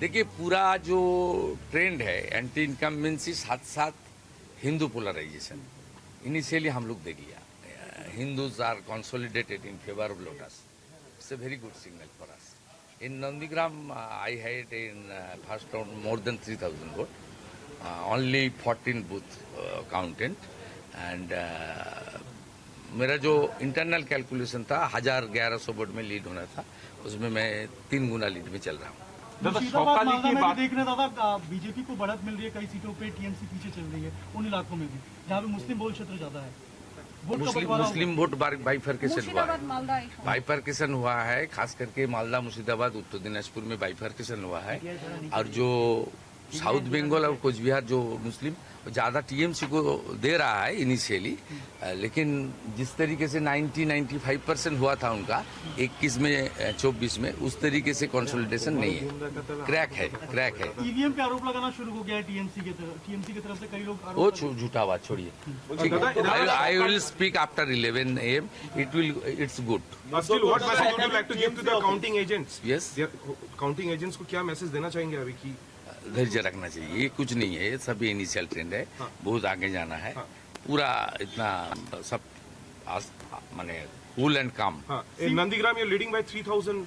देखिए पूरा जो ट्रेंड है एंटी इनकम्बेंसी साथ साथ हिंदू पोलराइजेशन इनिशियली हम लोग देख लिया Hindus are consolidated in favour of lotus it's a very good signal for us in Nandigram I had in first round more than 3000 vote only 14 booth counted and मेरा जो internal calculation था 1100 vote में lead होना था उसमें मैं 3 गुना lead में चल रहा हूँ। मुर्शिदाबाद मालदा में भी देख रहे दादा बीजेपी को बढ़त मिल रही है, कई सीटों पे टीएमसी पीछे चल रही है उन इलाकों में भी जहाँ पे मुस्लिम बहुल क्षेत्र ज्यादा है। मुस्लिम वोट बाइफर्केशन हुआ है, बाइफर्केशन हुआ है, खास करके मालदा मुर्शिदाबाद उत्तर दिनाजपुर में बाइफर्केशन हुआ है और जो साउथ बंगाल और कोच बिहार जो मुस्लिम ज़्यादा टीएमसी को दे रहा है इनिशियली, लेकिन जिस तरीके से 90-95% हुआ था उनका 21 में 24 में उस तरीके से कंसोलिडेशन नहीं है, क्रैक है। ईवीएम पे आरोप लगाना शुरू हो गया है टीएमसी की तरफ से कई लोग वो झूठा बात छोड़िए। I will speak after 11 AM. It's good. But still, what message would you like to give to the counting agents? Yes. Counting agents को क्या मैसेज देना चाहेंगे अभी की? धैर्य रखना चाहिए, ये कुछ नहीं है, ये सभी इनिशियल ट्रेंड है, बहुत आगे जाना है, पूरा इतना सब माने कूल एंड काम। In Nandigram you're leading by 3000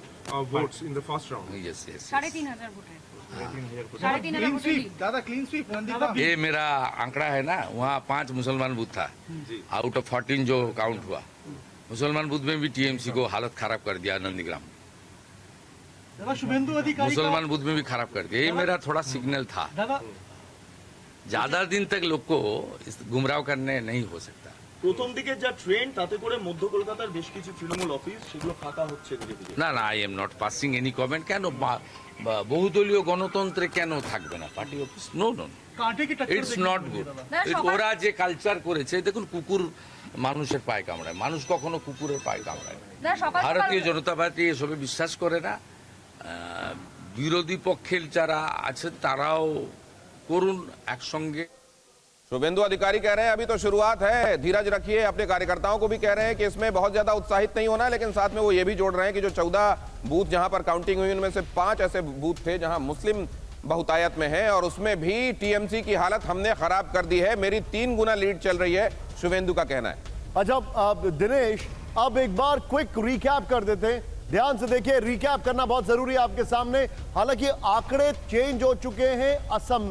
votes in the first round. Yes. 3,500 vote है। 3,500 वोट है। ज्यादा क्लीन स्वीप नंदीग्राम। ये मेरा आंकड़ा है ना, वहाँ 5 मुसलमान बूथ था आउट ऑफ 14 जो काउंट हुआ, मुसलमान बूथ में भी टीएमसी को हालत खराब कर दिया नंदीग्राम, शुभेंदु अधिकारी मुसलमान बूथ में भी खराब कर दिया। ये मेरा थोड़ा सिग्नल था, ज्यादा दिन तक लोग को गुमराह करने नहीं हो सकता। প্রথম দিকে যা ট্রেন্ড তাতে করে মধ্য কলকাতার বেশ কিছু তৃণমূল অফিস সেগুলো ফাঁকা হচ্ছে ধীরে ধীরে। না I am not passing any comment. কেন বহুদলীয় গণতন্ত্রে কেন থাকবে না party office? No it's not good. ওরা যে কালচার করেছে, দেখুন কুকুর মানুষের পায়ে কামড়ায়, মানুষ কখনো কুকুরের পায়ে কামড়ায়। ভারতীয় জনতা পার্টি এসবে বিশ্বাস করে না, বিরোধী পক্ষের যারা আছেন তারাও করুন একসঙ্গে। शुभेंदु अधिकारी कह रहे हैं अभी तो शुरुआत है, धीरज रखिए। अपने कार्यकर्ताओं को भी कह रहे हैं कि इसमें बहुत ज्यादा उत्साहित नहीं होना है, लेकिन साथ में वो ये भी जोड़ रहे हैं कि जो 14 बूथ जहां पर काउंटिंग हुई उनमें से 5 ऐसे बूथ थे जहां मुस्लिम बहुतायत में है और उसमें भी टीएमसी की हालत हमने खराब कर दी है, मेरी 3 गुना लीड चल रही है, शुभेंदु का कहना है। अच्छा दिनेश, अब एक बार क्विक रिकैप कर देते हैं, ध्यान से देखिए, रिकैप करना बहुत जरूरी है आपके सामने। हालांकि आंकड़े चेंज हो चुके हैं। असम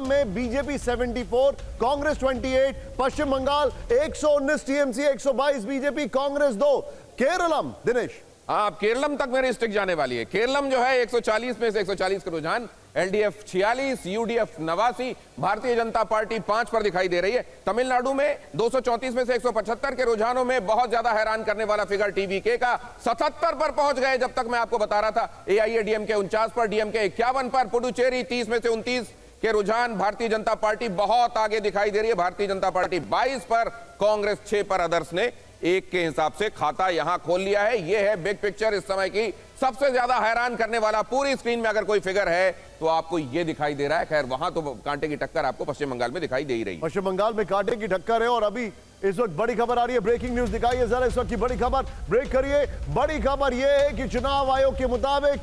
में बीजेपी 74, कांग्रेस 28, पश्चिम बंगाल 119 टीएमसी, 122 बीजेपी, कांग्रेस 2। केरलम दिनेश, आप केरलम तक मेरी स्टिक जाने वाली है। केरलम जो है 140 में से 140 का रुझान, LDF 46, UDF 89, Bharatiya Janata party 5 पर दिखाई दे रही है। तमिलनाडु में 234 में से 175 के रुझानों में बहुत ज्यादा हैरान करने वाला फिगर टीवीके का 77 पर पहुंच गए। जब तक मैं आपको बता रहा था एआईएडीएमके 49 पर, डीएमके 51 पर, पुडुचेरी 30 में से 29 के रुझान, भारतीय जनता पार्टी बहुत आगे दिखाई दे रही है, भारतीय जनता पार्टी 22 पर, कांग्रेस 6 पर, अदर्स ने 1 के हिसाब से खाता यहां खोल लिया है। यह है बिग पिक्चर इस समय की। सबसे ज्यादा हैरान करने वाला पूरी स्क्रीन में अगर कोई फिगर है तो आपको यह दिखाई दे रहा है। खैर वहां तो कांटे की टक्कर आपको पश्चिम बंगाल में दिखाई दे ही रही है। पश्चिम बंगाल में कांटे की टक्कर है और अभी इस वक्त बड़ी खबर आ रही है, ब्रेकिंग न्यूज दिखाइए जरा इस वक्त की बड़ी खबर, ब्रेक करिए। बड़ी खबर यह है कि चुनाव आयोग के मुताबिक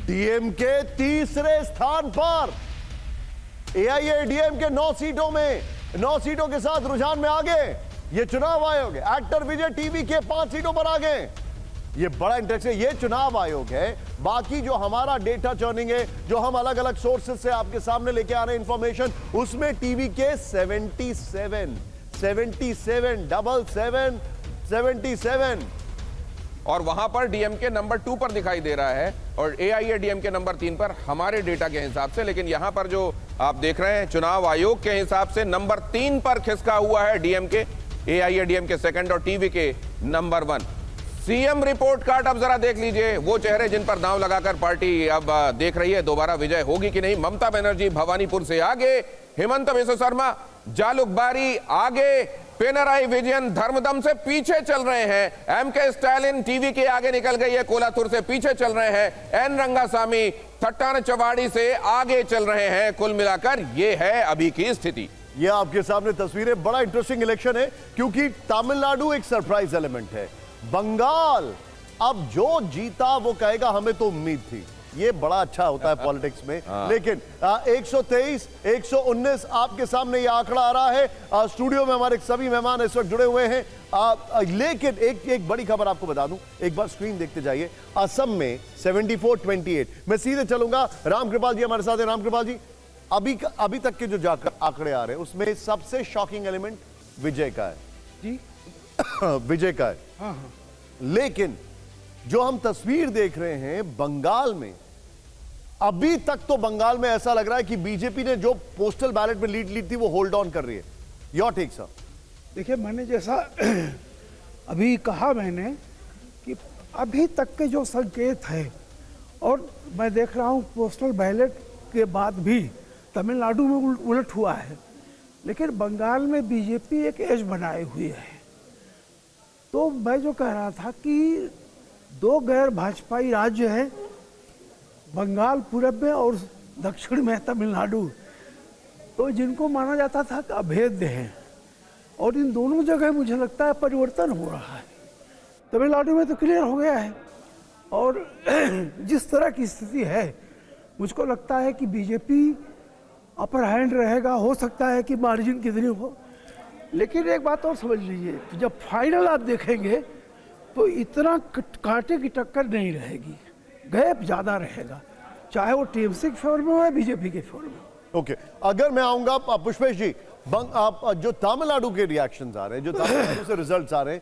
डीएमके तीसरे स्थान पर, एआईएडीएमके 9 सीटों में 9 सीटों के साथ रुझान में आगे। ये चुनाव आयोग है, एक्टर विजय टीवी के 5 सीटों पर आगे। ये बड़ा इंटरेस्टिंग है, ये चुनाव आयोग है। बाकी जो हमारा डेटा चर्निंग है, जो हम अलग अलग सोर्सेज से आपके सामने लेके आ रहे हैं इंफॉर्मेशन, उसमें टीवी के 77 और वहां पर डीएमके नंबर 2 पर दिखाई दे रहा है और एआईएडीएमके नंबर 3 पर हमारे डेटा के हिसाब से। लेकिन यहां पर जो आप देख रहे हैं चुनाव आयोग के हिसाब से नंबर 3 पर खिसका हुआ है डीएमके, एआईएडीएमके सेकंड और टीवी के नंबर 1। सीएम रिपोर्ट कार्ड अब जरा देख लीजिए, वो चेहरे जिन पर दांव लगाकर पार्टी अब देख रही है दोबारा विजय होगी कि नहीं। ममता बनर्जी भवानीपुर से आगे, हेमंत बिस्वा शर्मा जालुकबारी आगे, पिनराई विजयन धर्मदम से पीछे चल रहे हैं, एमके स्टालिन टीवी के आगे निकल गई है, कोलाथुर से पीछे चल रहे हैं, एन रंगासामी थट्टान चवाड़ी से आगे चल रहे हैं। कुल मिलाकर ये है अभी की स्थिति। ये आपके सामने तस्वीरें। बड़ा इंटरेस्टिंग इलेक्शन है क्योंकि तमिलनाडु एक सरप्राइज एलिमेंट है। बंगाल अब जो जीता वो कहेगा हमें तो उम्मीद थी। ये बड़ा अच्छा होता है पॉलिटिक्स में। लेकिन 123, 119 आपके सामने ये आंकड़ा आ रहा है। स्टूडियो में हमारे सभी मेहमान इस वक्त जुड़े हुए हैं। लेकिन एक बड़ी खबर आपको बता दूं, एक बार स्क्रीन देखते जाइए। असम में 74-28। मैं सीधे चलूंगा, रामकृपाल जी हमारे साथ हैं। रामकृपाल जी, अभी तक के जो आंकड़े आ रहे हैं उसमें सबसे शॉकिंग एलिमेंट विजय का है जी। विजय का है। हाँ। लेकिन जो हम तस्वीर देख रहे हैं बंगाल में, अभी तक तो बंगाल में ऐसा लग रहा है कि बीजेपी ने जो पोस्टल बैलेट में लीड ली थी वो होल्ड ऑन कर रही है। Your take sir. देखिए, मैंने जैसा अभी कहा मैंने कि अभी तक के जो संकेत है, और मैं देख रहा हूँ पोस्टल बैलेट के बाद भी तमिलनाडु में उलट हुआ है, लेकिन बंगाल में बीजेपी एक एज बनाए हुई है। तो मैं जो कह रहा था कि दो गैर भाजपाई राज्य हैं, बंगाल पूरब में और दक्षिण में तमिलनाडु, तो जिनको माना जाता था कि अभेद्य हैं, और इन दोनों जगह मुझे लगता है परिवर्तन हो रहा है। तमिलनाडु में तो क्लियर हो गया है, और जिस तरह की स्थिति है मुझको लगता है कि बीजेपी अपर हैंड रहेगा। हो सकता है कि मार्जिन कितनी हो, लेकिन एक बात और समझ लीजिए, जब फाइनल आप देखेंगे तो इतना कांटे की टक्कर नहीं रहेगी, गैप ज़्यादा रहेगा, चाहे वो टीएमसी के फेवर में हो या बीजेपी के फेवर में। ओके, अगर मैं आऊंगा पुष्पेश जी, आप जो तमिलनाडु के रिएक्शंस आ रहे हैं, जो तमिलनाडु से रिजल्ट्स आ रहे हैं,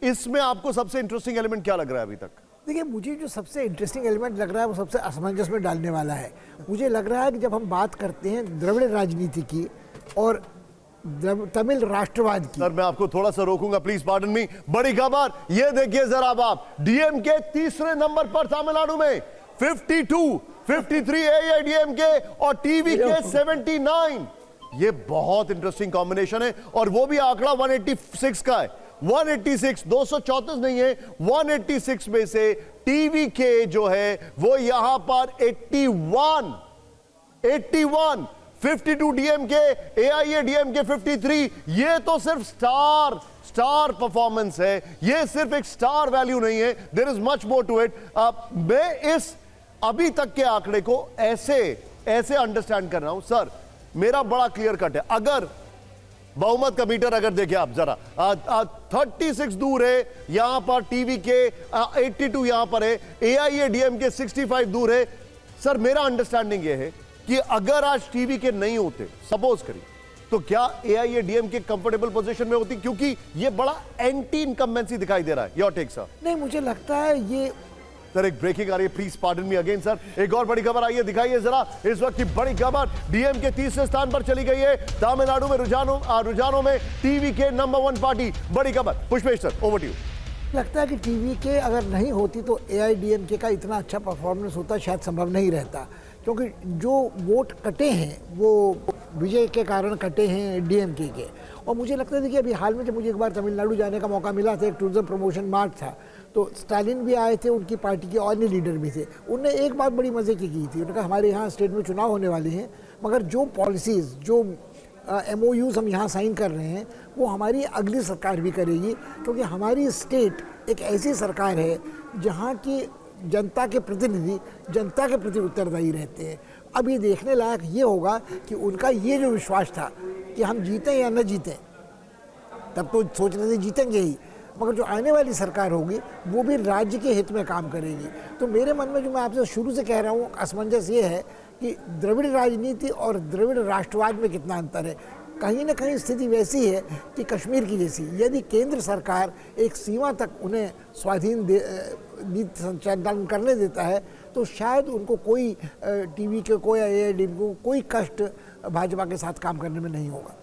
इसमें आपको सबसे इंटरेस्टिंग एलिमेंट क्या लग रहा है अभी तक? देखिए, मुझे जो सबसे इंटरेस्टिंग एलिमेंट लग रहा है वो सबसे असमंजस में डालने वाला है। मुझे लग रहा है कि जब हम बात करते हैं द्रविड़ राजनीति की और तमिल राष्ट्रवाद की। सर मैं आपको थोड़ा सा रोकूंगा, प्लीज पार्डन मी। बड़ी खबर ये देखिए जरा आप, डीएमके तीसरे नंबर पर तमिलनाडु में 52, 53 एआईडीएमके और टीवीके 79। ये बहुत इंटरेस्टिंग कॉम्बिनेशन है, और वो भी आंकड़ा 186 का है। 186, 234 नहीं है, 186 में से टीवीके जो है वो यहां पर 81, 52 डीएमके, एआईएडीएमके 53। ये तो सिर्फ स्टार परफॉर्मेंस है, ये सिर्फ एक स्टार वैल्यू नहीं है, there is much more to it. मैं इस अभी तक के आंकड़े को ऐसे अंडरस्टैंड कर रहा हूं सर, मेरा बड़ा क्लियर कट है। अगर बहुमत का मीटर अगर देखिए आप जरा, 36 दूर है यहां पर टीवी के, 82 यहां पर है, एआईएडीएमके 65 दूर है। सर मेरा अंडरस्टैंडिंग यह है कि अगर आज टीवी के नहीं होते, सपोज करिए, तो क्या एआईएडीएमके कंफर्टेबल पोजीशन में होती? क्योंकि ये बड़ा एंटी इनकम्बेंसी दिखाई दे रहा है। Your take sir. नहीं, मुझे लगता है ये सर एक ब्रेकिंग आ रही है, please pardon me again sir. एक और बड़ी खबर आई है, दिखाइए जरा इस वक्त की बड़ी खबर। डीएमके तीसरे स्थान पर चली गई है, तमिलनाडु में रुझानों में टीवी के नंबर 1 पार्टी। बड़ी खबर, Pushpesh sir over to you. लगता है कि टीवी के अगर नहीं होती तो एआईडीएमके का इतना अच्छा परफॉर्मेंस होता शायद संभव नहीं रहता, क्योंकि जो वोट कटे हैं वो विजय के कारण कटे हैं डीएमके के। और मुझे लगता है कि अभी हाल में जब मुझे एक बार तमिलनाडु जाने का मौका मिला था, एक टूरिज्म प्रमोशन मार्च था, तो स्टालिन भी आए थे, उनकी पार्टी के और लीडर भी थे। उनने एक बात बड़ी मज़े की थी, उन्होंने कहा हमारे यहाँ स्टेट में चुनाव होने वाले हैं, मगर जो पॉलिसीज़, जो MOUs हम यहाँ साइन कर रहे हैं वो हमारी अगली सरकार भी करेगी, क्योंकि हमारी स्टेट एक ऐसी सरकार है जहाँ की जनता के प्रतिनिधि जनता के प्रति उत्तरदायी रहते हैं। अब ये देखने लायक ये होगा कि उनका ये जो विश्वास था कि हम जीतें या न जीतें, तब तो सोच रहे थे जीतेंगे ही, मगर जो आने वाली सरकार होगी वो भी राज्य के हित में काम करेगी। तो मेरे मन में जो मैं आपसे शुरू से कह रहा हूँ असमंजस ये है कि द्रविड़ राजनीति और द्रविड़ राष्ट्रवाद में कितना अंतर है। कहीं ना कहीं स्थिति वैसी है कि कश्मीर की जैसी, यदि केंद्र सरकार एक सीमा तक उन्हें स्वाधीन नीति संचालन करने देता है तो शायद उनको कोई टीवी के को या एआईडीएमके को कोई कष्ट भाजपा के साथ काम करने में नहीं होगा।